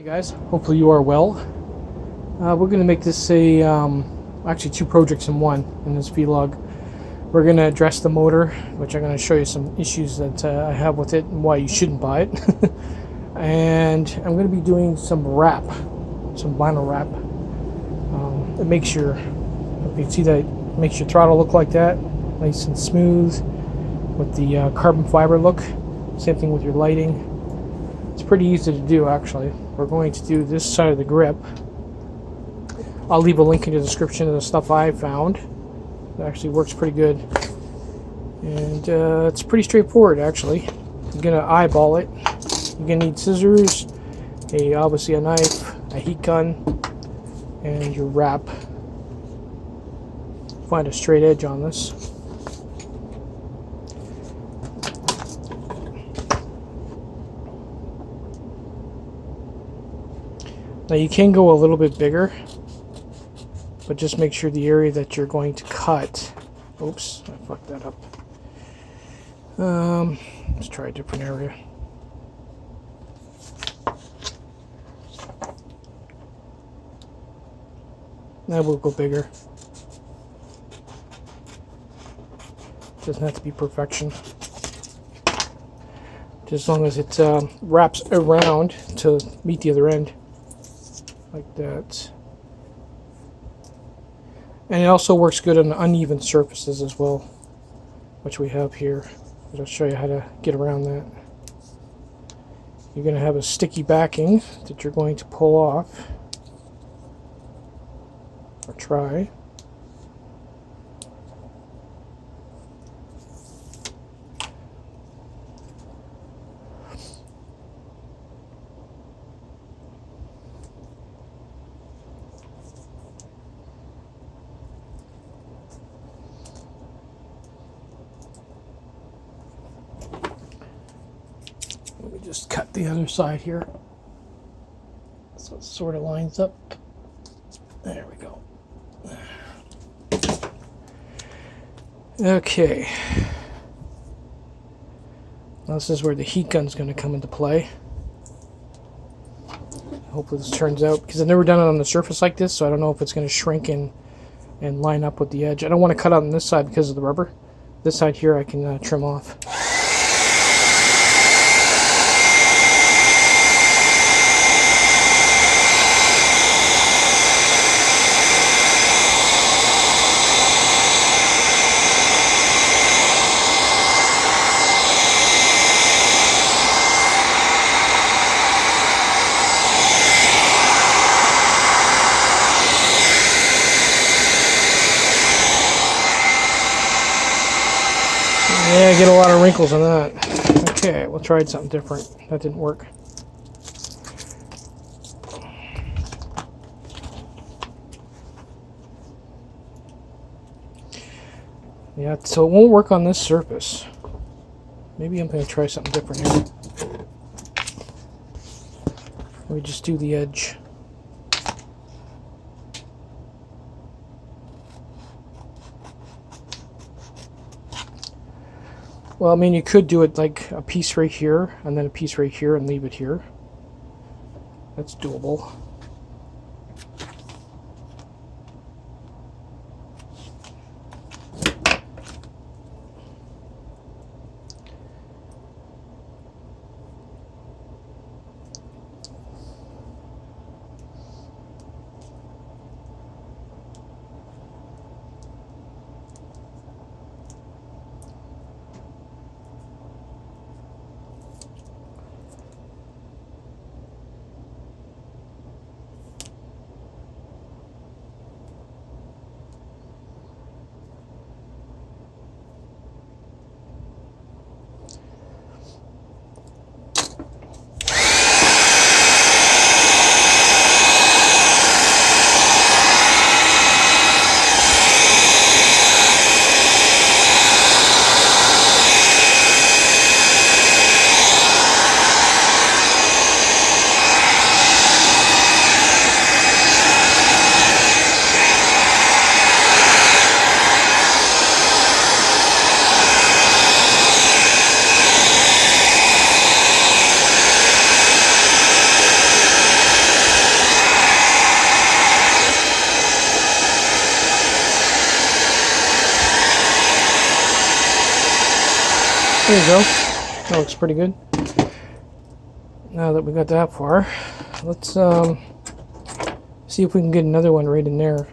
Hey guys, hopefully you are well. We're going to make this a actually two projects in one in this vlog. We're going to address the motor, which I'm going to show you some issues that I have with it and why you shouldn't buy it. And I'm going to be doing some wrap, some vinyl wrap. It makes your, you can see that it makes your throttle look like that, nice and smooth with the carbon fiber look. Same thing with your lighting. It's pretty easy to do actually. We're going to do this side of the grip. I'll leave a link in the description of the stuff I found. It actually works pretty good. And it's pretty straightforward actually. You're going to eyeball it. You're going to need scissors, obviously a knife, a heat gun, and your wrap. Find a straight edge on this. Now you can go a little bit bigger, but just make sure the area that you're going to cut. Oops, I fucked that up. Let's try a different area. Now we'll go bigger. Doesn't have to be perfection. Just as long as it wraps around to meet the other end. Like that. And it also works good on uneven surfaces as well, which we have here. I'll show you how to get around that. You're going to have a sticky backing that you're going to pull off, or try. Let me just cut the other side here so it sort of lines up. There we go. Okay. Now this is where the heat gun's going to come into play. Hopefully this turns out, because I've never done it on the surface like this, so I don't know if it's going to shrink in and line up with the edge. I don't want to cut on this side because of the rubber. This side here I can trim off. Yeah, I get a lot of wrinkles on that. Okay, we'll try something different. That didn't work. Yeah, so it won't work on this surface. Maybe I'm going to try something different here. Let me just do the edge. Well, I mean, you could do it like a piece right here, and then a piece right here, and leave it here. That's doable. There you go. That looks pretty good. Now that we got that far, let's see if we can get another one right in there.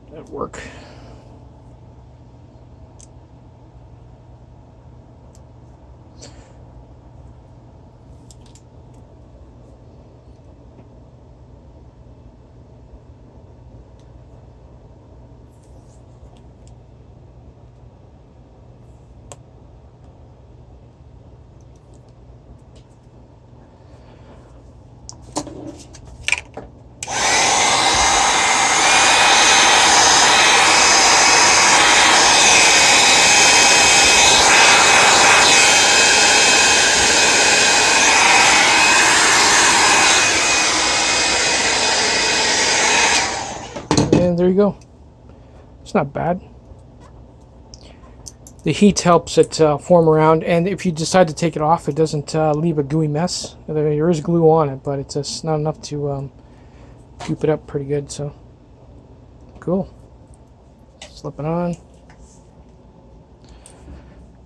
That'd work. And there you go. It's not bad. The heat helps it form around, and if you decide to take it off, it doesn't leave a gooey mess. There is glue on it, but it's just not enough to keep it up pretty good. So cool. Slip it on.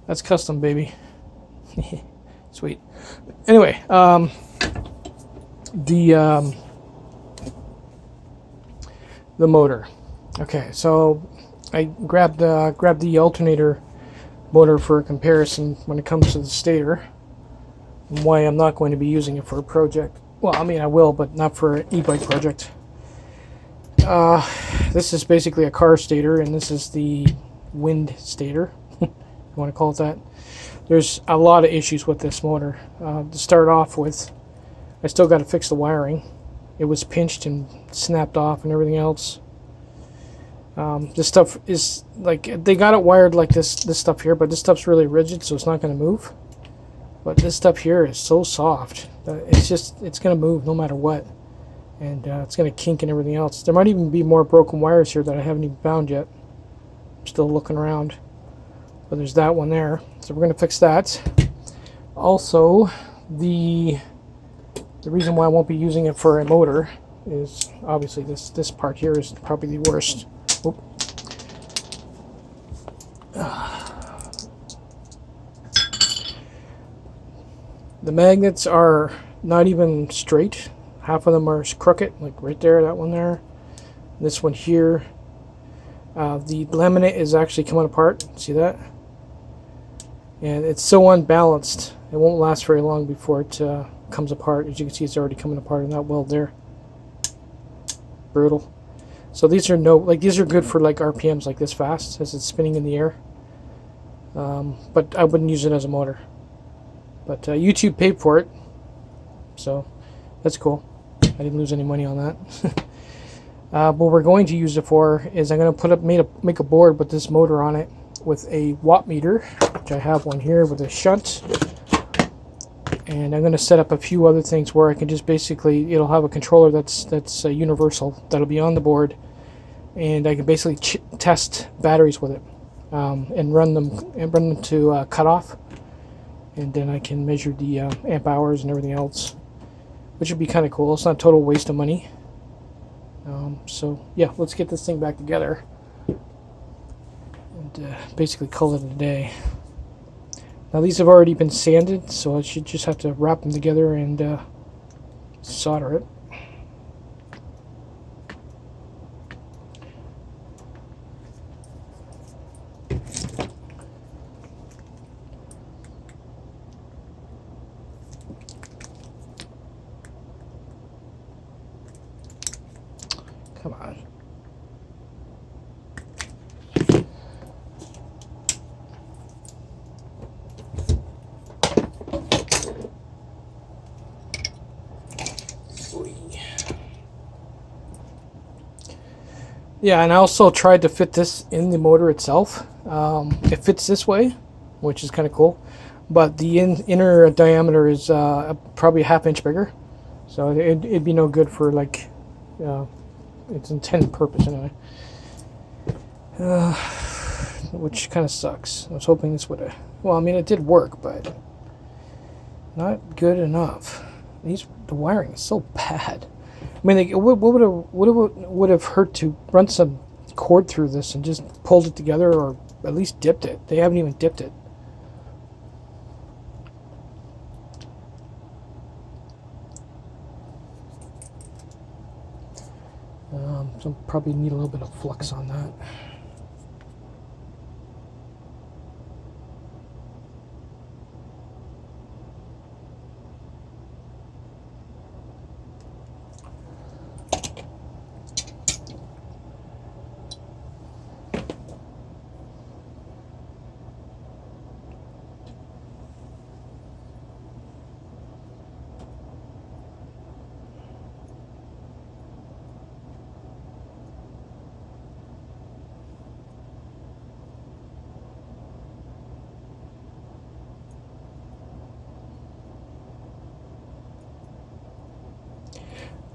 That's custom, baby. Sweet. Anyway, the motor. Okay, so I grabbed the alternator motor for a comparison when it comes to the stator, and why I'm not going to be using it for a project. Well, I mean I will, but not for an e-bike project. This is basically a car stator, and this is the wind stator. You want to call it that. There's a lot of issues with this motor. To start off with, I still got to fix the wiring. It was pinched and snapped off and everything else. This stuff is like, they got it wired like this stuff here, but this stuff's really rigid, so it's not going to move. But this stuff here is so soft that it's going to move no matter what, and it's going to kink and everything else. There might even be more broken wires here that I haven't even found yet. I'm still looking around, but there's that one there, so we're going to fix that. Also, the reason why I won't be using it for a motor is obviously this part here is probably the worst. Oop. The magnets are not even straight. Half of them are crooked, like right there, that one there. This one here. The laminate is actually coming apart. See that? And it's so unbalanced, it won't last very long before it comes apart. As you can see, it's already coming apart in that weld there. Brutal. So these are these are good for like RPMs like this fast as it's spinning in the air. But I wouldn't use it as a motor. But YouTube paid for it, so that's cool. I didn't lose any money on that. What we're going to use it for is I'm going to make a board with this motor on it with a watt meter, which I have one here with a shunt. And I'm going to set up a few other things where I can just basically, it'll have a controller that's universal that'll be on the board, and I can basically test batteries with it and run them to cutoff, and then I can measure the amp hours and everything else, which would be kind of cool. It's not a total waste of money. So yeah, let's get this thing back together and basically call it a day. Now these have already been sanded, so I should just have to wrap them together and solder it. Come on. Yeah, and I also tried to fit this in the motor itself. It fits this way, which is kind of cool, but the inner diameter is probably a ½ inch bigger, so it'd be no good for like its intended purpose anyway. which kind of sucks. I was hoping this would have... Well, I mean, it did work, but not good enough. The wiring is so bad. I mean, what would have hurt to run some cord through this and just pulled it together, or at least dipped it. They haven't even dipped it. So probably need a little bit of flux on that.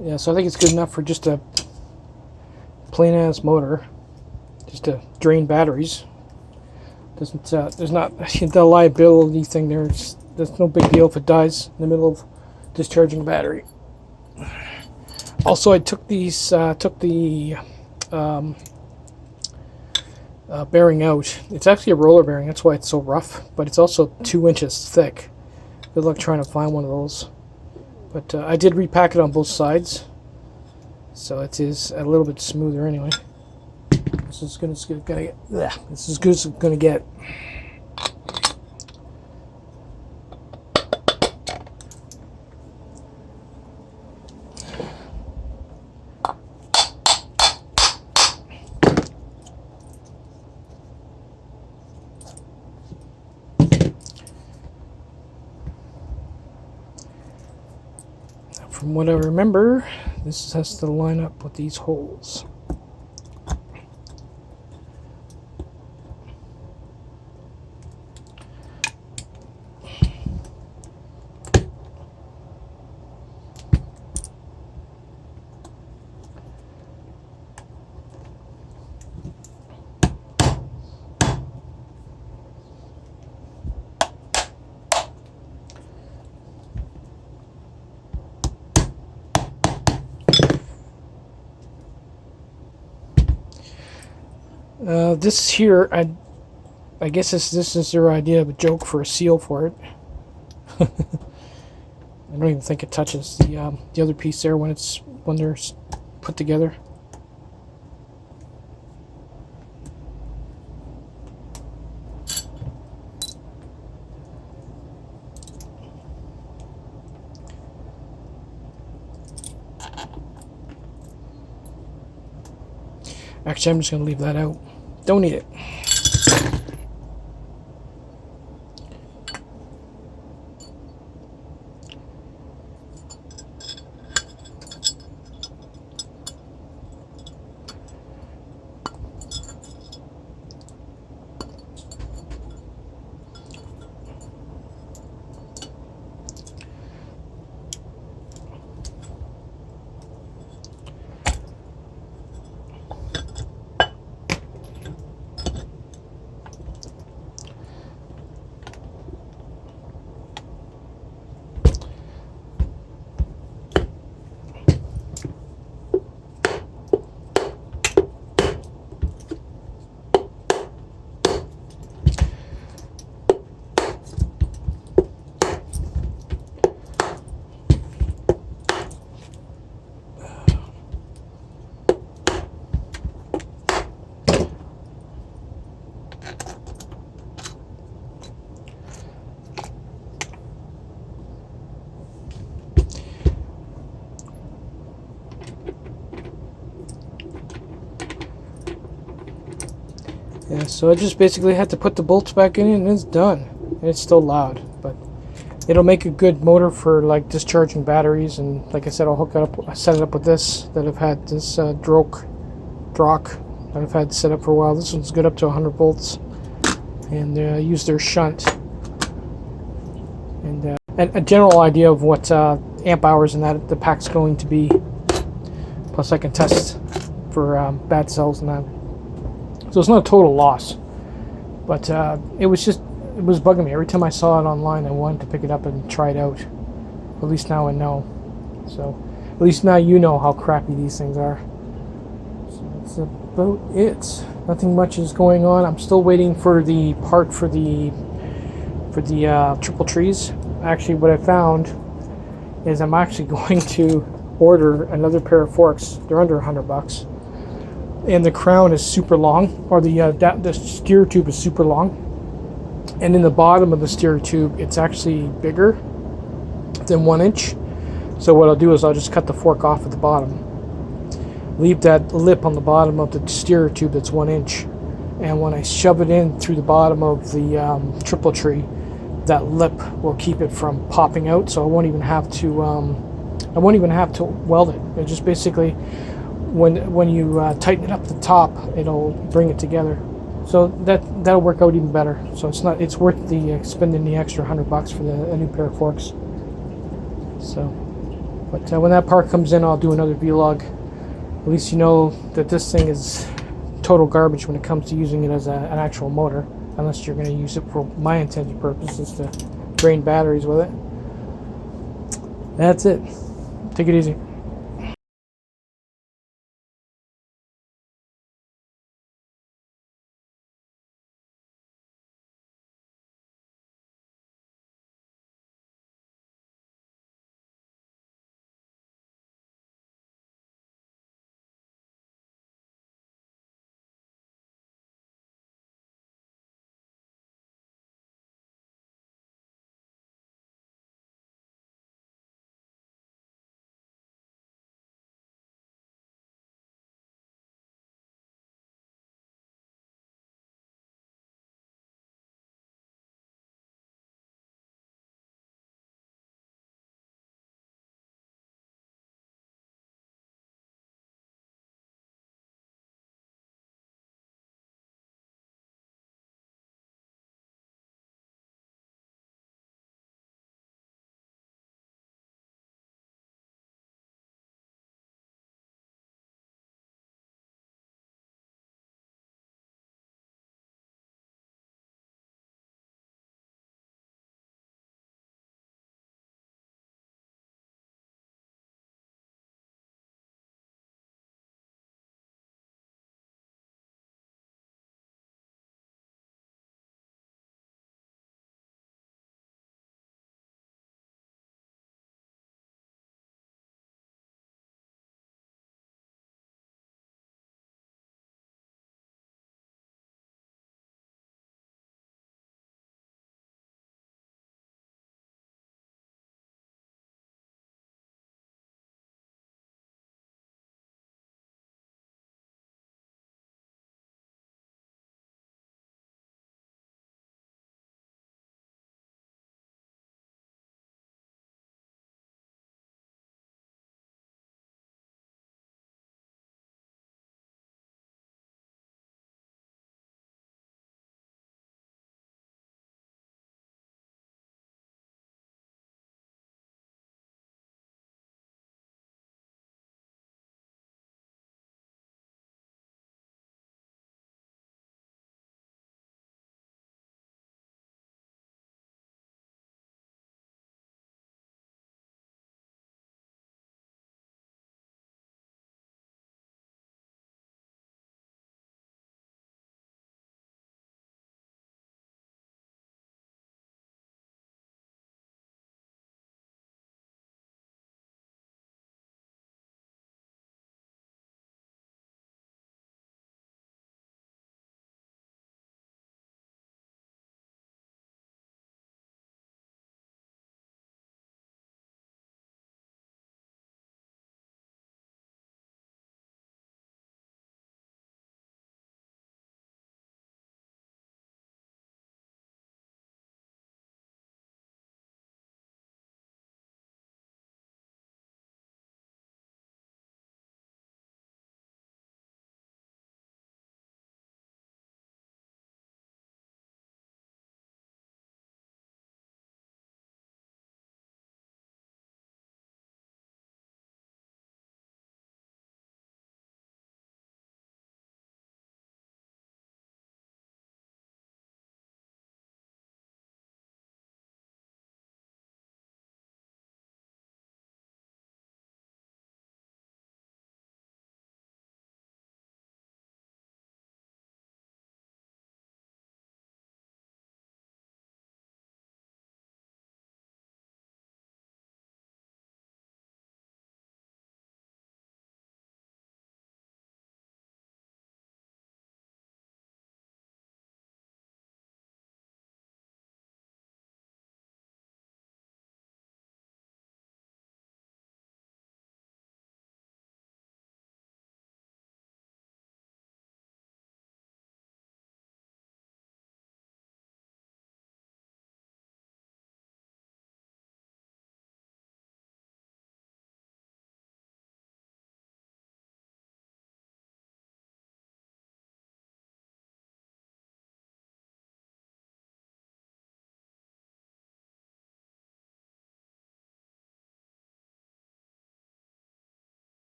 Yeah, so I think it's good enough for just a plain ass motor, just to drain batteries. Doesn't there's not the liability thing there. There's no big deal if it dies in the middle of discharging a battery. Also, I took the bearing out. It's actually a roller bearing. That's why it's so rough. But it's also 2 inches thick. Good luck trying to find one of those. But I did repack it on both sides, so it is a little bit smoother anyway. This is as good as it's gonna get. From what I remember, this has to line up with these holes. This here, I guess this is their idea of a joke for a seal for it. I don't even think it touches the other piece there when they're put together. Actually, I'm just going to leave that out. Don't need it. Yeah, so I just basically had to put the bolts back in and it's done. And it's still loud, but it'll make a good motor for like discharging batteries. And like I said, I'll set it up with this that I've had this Drock that I've had set up for a while. This one's good up to 100 volts, and use their shunt. And a general idea of what amp hours and that the pack's going to be. Plus, I can test for bad cells and that. So it's not a total loss. But it was bugging me. Every time I saw it online, I wanted to pick it up and try it out. At least now I know. So at least now you know how crappy these things are. So that's about it. Nothing much is going on. I'm still waiting for the part for the triple trees. Actually, what I found is I'm actually going to order another pair of forks. They're under $100, and the crown is super long, or the steer tube is super long, and in the bottom of the steer tube it's actually bigger than 1 inch. So what I'll do is I'll just cut the fork off at the bottom, leave that lip on the bottom of the steer tube that's 1 inch, and when I shove it in through the bottom of the triple tree, that lip will keep it from popping out. So I won't even have to weld it. It just basically, when you tighten it up the top, it'll bring it together. So that'll work out even better. So it's worth the spending the extra $100 for a new pair of forks. So, but when that part comes in, I'll do another vlog. At least you know that this thing is total garbage when it comes to using it as an actual motor, unless you're going to use it for my intended purposes to drain batteries with it. That's it. Take it easy.